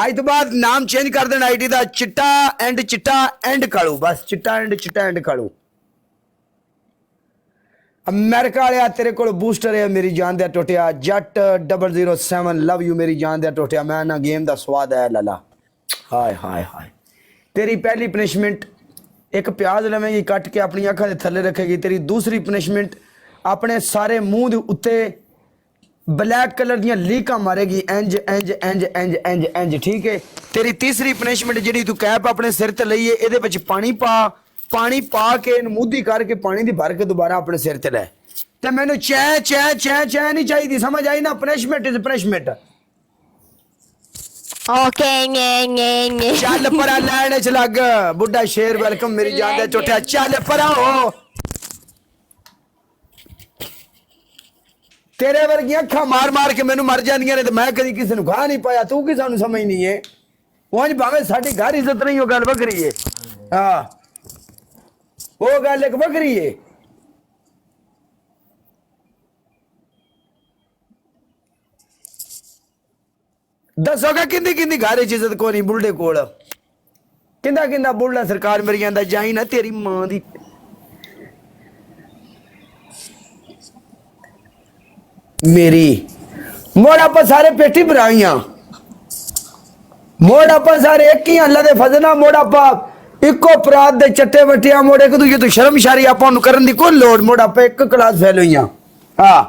आज तो बाद नाम चेंज कर देना आईडी दा चिट्टा एंड कालू बस चिट्टा एंड कालू। अमेरिका वाले तेरे को बूस्टर है मेरी जान दिया टोटिया जट 007 लव यू मेरी जान दिया टोटिया मैं ना गेम दा स्वाद है लाला। हाय हाय हाय तेरी पहली पनिशमेंट एक प्याज लवेगी कट के अपनी अखा दे थले रखेगी। तेरी दूसरी पनिशमेंट अपने सारे मुंह दे उत्ते ब्लैक कलर दियां लीका मारेगी इंज इंज इंज इंज इंज इंज ठीक है। तेरी तीसरी पनिशमेंट जी तू कैप अपने सिर ते लईए ए पानी पा के मुद्दी करके पानी दी भर के दोबारा अपने सिर ते लै ते मैनू चै नहीं चाहिए समझ आई ना। Punishment is punishment. ओके चल परा लैन च लग बुढ़ा शेर वेलकम मेरी जान दे चोटिया चल परा हो। तेरे वर्गी अखा मार मार के मैनू मर जांदियां ने ते मैं कदी किसी नू खा नहीं पाया तू कि सानू समझ नहीं है। उंज भावें साडी घर इज्जत नहीं हो गल बकरी है। हां वो गल एक बकरी है। दसोगा किंदी किंदी घर इज्जत को नहीं बुढ़े कोल किंदा किंदा बुढ़ा सरकार मेरी आंदा जाई ना तेरी मां दी मेरी मोड़ आप सारे पेटी भराइया मोड़ आप सारे एक ही अल्लाह दे फजना मोड़ आप इको अपराध दे चट्टे वटिया मोड़ एक दूजे तो शर्मशारी आप करन दी कोई लोड़ मोड़ आप एक क्लास फेल हुईया। हाँ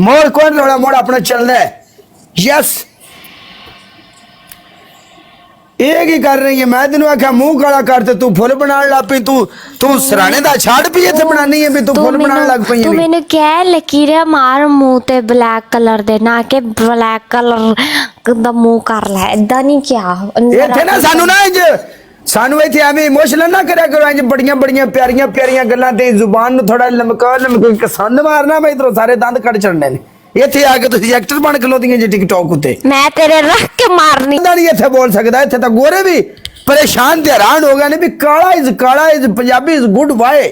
मोड़ कौन लोड़ा मोड़ अपना चलना है। यस एक ही कर रही है मैं तेन आख्या मुंह काला करते तू फुल बना लग पी तू सराने दा छाड़ पी इत्थे बनानी है भी तू फुल बना लग पई तू मैंने क्या लकीर मार मुंह ते ब्लैक कलर दे ना के ब्लैक कलर दा मुंह कर ले इदा नहीं क्या इत्थे ना सानू इत्थे एवें इमोशनल ना करया करो इंज बड़ियां बड़ियां प्यारियां प्यारियां गल्लां ते जुबान नु थोड़ा लमका के संद मारना मैं इधरों सारे दंद कट छड़ने ने इत्थे आके तुसी एक्टर बन खलोदियां जी टिकटॉक उत्ते मैं तेरे रख के मारनी नहीं इत्थे बोल सकदा इत्थे तां गोरे भी परेशान ते हैरान हो गए ने भी काला is Punjabi is good why.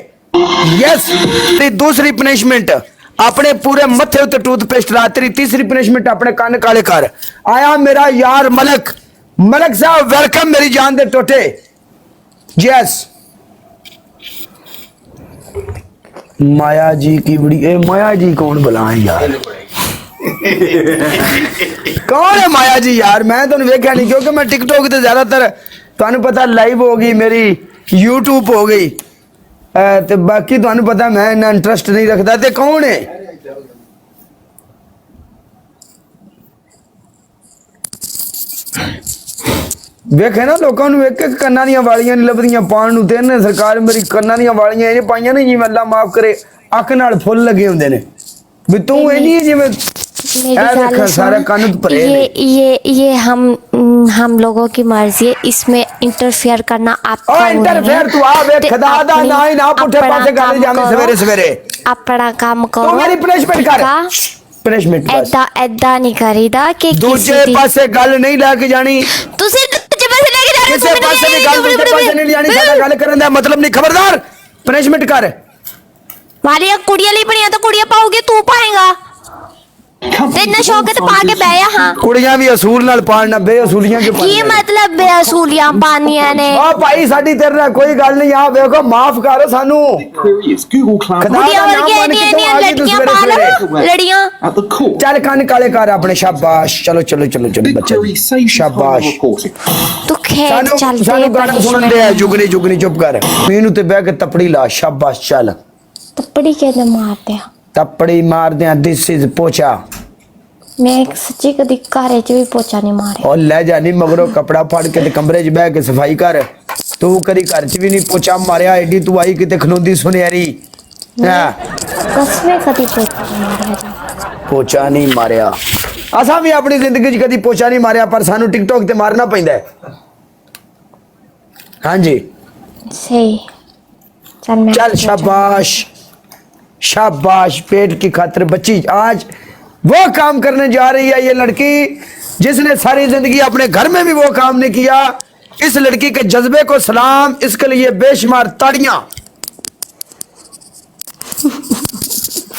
Yes ते दूसरी पनिशमेंट अपने पूरे मथे उत्ते टूथपेस्ट ला। तेरी तीसरी पनिशमेंट अपने कान काले कर। आया मेरा यार मलक साहब वेलकम मेरी जान दे टोटे। यस माया जी की बड़ी ए माया जी कौन बुलाए यार कौन है माया जी यार मैं तुहानू वेख्या नहीं क्योंकि मैं टिकटॉक ते ज्यादातर तुहानू पता लाइव हो गई मेरी यूट्यूब हो गई ते बाकी तुहानू पता मैं इन्ना इंटरेस्ट नहीं रखता। ते कौन है वेखे ना लोगों नू एक एक कन्ना दियां वालियां नहीं लभदियां पाण नू ते इन्ने सरकार मेरी कन्ना दियां वालियां इह पाइयां ने जिवें अल्लाह माफ करे अख नाल फुल लगे हुंदे ने भी तू ए नहीं जिवें सारा कान भरे ये हम लोगों की मर्जी है इसमें इंटरफेयर करना आपका इंटरफेयर तू आ वे खुदा दा ना ही ना पुठे पासे गाली जावे सवेरे सवेरे अपना काम करो। तू मेरी पनिशमेंट कर पनिशमेंट बस ऐदा नहीं करीदा कि दूसरे पासे गल नहीं लेके जानी तुसी दूसरे पासे लेके जा रहे हो किसी पासे भी गल दूसरे पासे नहीं जानी साडा गल करन दा मतलब नहीं खबरदार पनिशमेंट कर वालिया कुड़ियां ली बनिया तो कुड़ियां पाओगे तू पाएगा इतना शौक है तो पा के बैया। हाँ कुड़ियां भी असूल नाल पालना बेअसूलियां के की मतलब बेअसूलियां पानियां ने ओ भाई साडी तेरे नाल कोई गल नहीं आ देखो माफ कर सानू कुड़ियां वर्गियां नहीं लड़कियां पाल लड़ियां चल कान काले कर अपने शाबाश चलो चलो चलो चलो बच्चे शाबाश तू खेत चल सानू गाना सुनन दे जुगनी जुगनी चुप कर मीनू ते बैठ के तपड़ी ला शाबाश चल तपड़ी के मार दे तपड़ी मार दे दिस इज पोचा मैं सच्ची कदी घर च भी पोचा नहीं मारे और ले जानी मगरों कपड़ा फाड़ के ते कमरे च बैठ के सफाई कर तू कदी घर च भी नहीं पोचा मारिया एडी तू आई किते खलोंदी सुनहरी कसमें कदी पोचा नहीं मारिया पोचा नहीं मारिया असा भी अपनी जिंदगी च कदी पोचा नहीं मारिया पर सानू टिकटॉक ते मारना पैंदा है। हाँ जी सही चल शाबाश शाबाश पेट की खातिर बच्ची आज वो काम करने जा रही है ये लड़की जिसने सारी जिंदगी अपने घर में भी वो काम नहीं किया। इस लड़की के जज्बे को सलाम इसके लिए बेशुमार ताड़ियां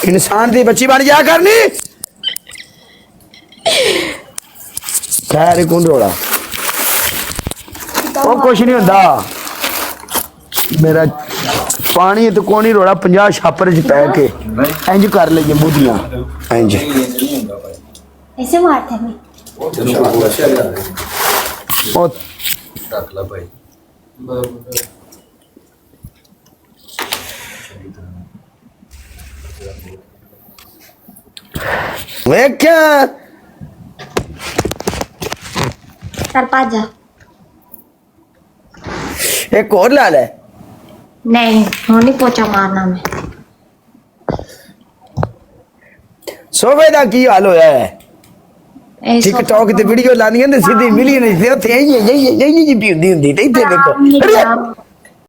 इंसान की बच्ची बन जा करनी खैर कौन रोड़ा ਉਹ ਕੁਛ ਨਹੀਂ ਹੁੰਦਾ ਮੇਰਾ ਪਾਣੀ ਤੇ ਕੋਣੀ ਰੋੜਾ 50 ਛਾਪਰ ਚ ਪੈ ਕੇ ਇੰਜ ਕਰ ਲਈਏ ਬੁੱਧੀਆਂ ਇੰਜ ऐसे मारते हैं ਉਹ ਰੱਖ ਲਾ ਭਾਈ ਵੇਖਿਆ सर पाजा ਇੱਕ ਹੋਰ ਲਾ ਲੈ नहीं वो नहीं पोचा मारना मैं ਸੋਫੇ ਦਾ ਕੀ ਹਾਲ ਹੋਇਆ ਹੈ ऐसे ਟਿਕਟੌਕ ਤੇ ਵੀਡੀਓ ਲਾਉਂਦੀਆਂ ਨੇ ਸਿੱਧੀ ਮਿਲੀਅਨ ਤੇ ਉੱਥੇ ਇਹ ਜੀ ਪੀਂਦੀ ਹੁੰਦੀ ਤੇ ਇੱਥੇ ਦੇਖੋ